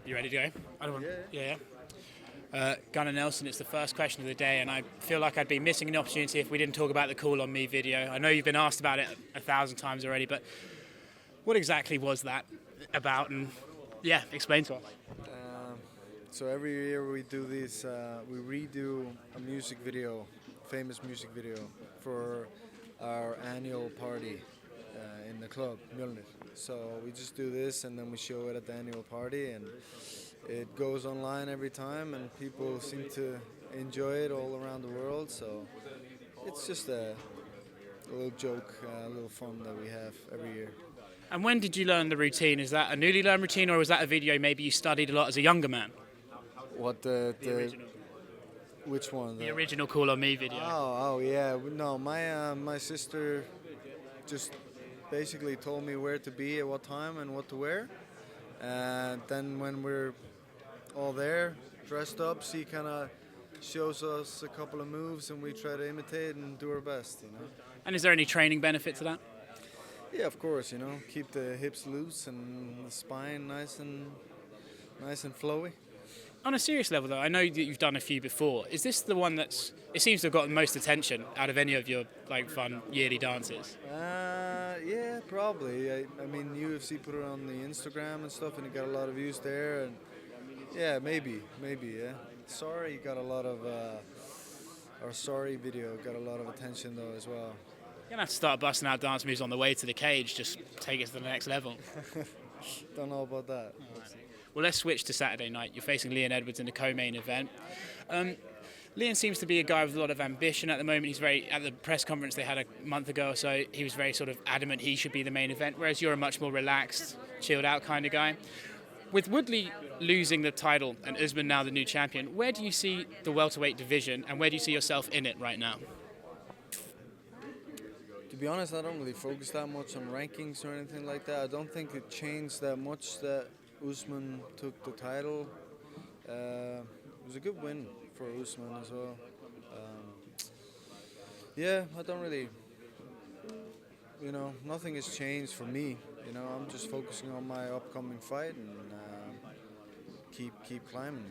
You ready to go? I don't want. Yeah. Gunnar Nelson, it's the first question of the day, and I feel like I'd be missing an opportunity if we didn't talk about the Call on Me video. I know you've been asked about it 1,000 times already, but what exactly was that about? And yeah, explain to us. So every year we do this, we redo a music video, famous music video, for our annual party in the club, Mjolnir. So we just do this and then we show it at the annual party, and it goes online every time, and people seem to enjoy it all around the world. So it's just a little joke, a little fun that we have every year. And when did you learn the routine? Is that a newly learned routine, or was that a video maybe you studied a lot as a younger man? What The original. Which one? The original Call on Me video. Oh yeah. No, my sister just basically told me where to be at what time and what to wear, and then when we're all there, dressed up, she kind of shows us a couple of moves, and we try to imitate and do our best, you know. And is there any training benefit to that? Yeah, of course, you know, keep the hips loose and the spine nice and flowy. On a serious level, though, I know that you've done a few before. Is this the one it seems to have gotten most attention out of any of your fun yearly dances? Yeah, probably. I mean, UFC put it on the Instagram and stuff, and it got a lot of views there. And yeah, maybe, yeah. Sorry got a lot of, our Sorry video got a lot of attention though as well. You're going to have to start busting out dance moves on the way to the cage, just take it to the next level. Don't know about that. Well, let's switch to Saturday night. You're facing Leon Edwards in the co-main event. Leon seems to be a guy with a lot of ambition at the moment. He's at the press conference they had a month ago or so, he was very sort of adamant he should be the main event, whereas you're a much more relaxed, chilled out kind of guy. With Woodley losing the title and Usman now the new champion, where do you see the welterweight division, and where do you see yourself in it right now? To be honest, I don't really focus that much on rankings or anything like that. I don't think it changed that much that Usman took the title. It was a good win for Usman as well. Yeah, I don't really, nothing has changed for me. I'm just focusing on my upcoming fight and keep climbing.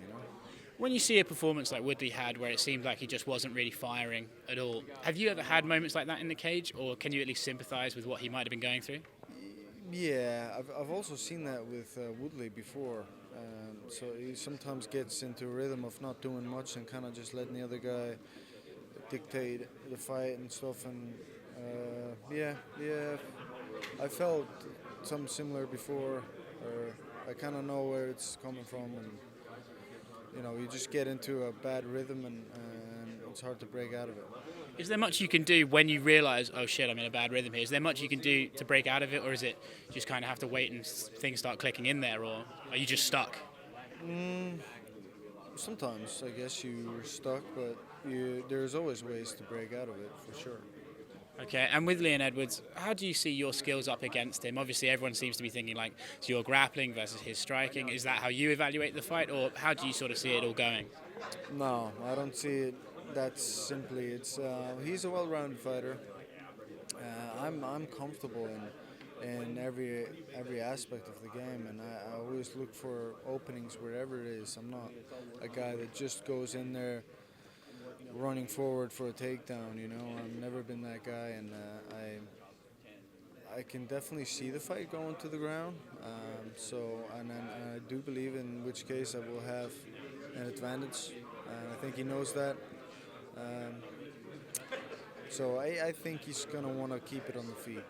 When you see a performance like Woodley had, where it seemed like he just wasn't really firing at all, have you ever had moments like that in the cage, or can you at least sympathise with what he might have been going through? Yeah, I've also seen that with Woodley before. So he sometimes gets into a rhythm of not doing much and kind of just letting the other guy dictate the fight and stuff. And yeah, I felt something similar before. Or I kind of know where it's coming from, and you just get into a bad rhythm, and it's hard to break out of it. Is there much you can do when you realise, oh shit, I'm in a bad rhythm here? Is there much you can do to break out of it, or is it just kind of have to wait and things start clicking in there, or are you just stuck? Sometimes I guess you're stuck, but there's always ways to break out of it, for sure. Okay, and with Leon Edwards, how do you see your skills up against him? Obviously, everyone seems to be thinking so your grappling versus his striking. Is that how you evaluate the fight, or how do you sort of see it all going? No, I don't see it that simply. He's a well-rounded fighter. I'm comfortable in every aspect of the game, and I always look for openings wherever it is. I'm not a guy that just goes in there running forward for a takedown. I've never been that guy, and I can definitely see the fight going to the ground. And I do believe in which case I will have an advantage, and I think he knows that. So I think he's going to want to keep it on the feet.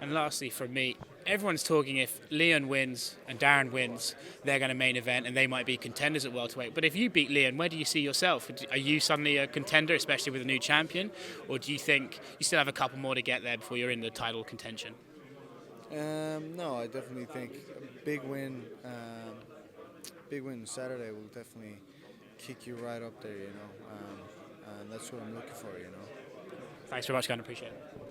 And lastly, from me, everyone's talking if Leon wins and Darren wins, they're going to main event and they might be contenders at welterweight. But if you beat Leon, where do you see yourself? Are you suddenly a contender, especially with a new champion? Or do you think you still have a couple more to get there before you're in the title contention? No, I definitely think a big win Saturday will definitely kick you right up there, and that's what I'm looking for. Thanks very much, Gunnar. Appreciate it.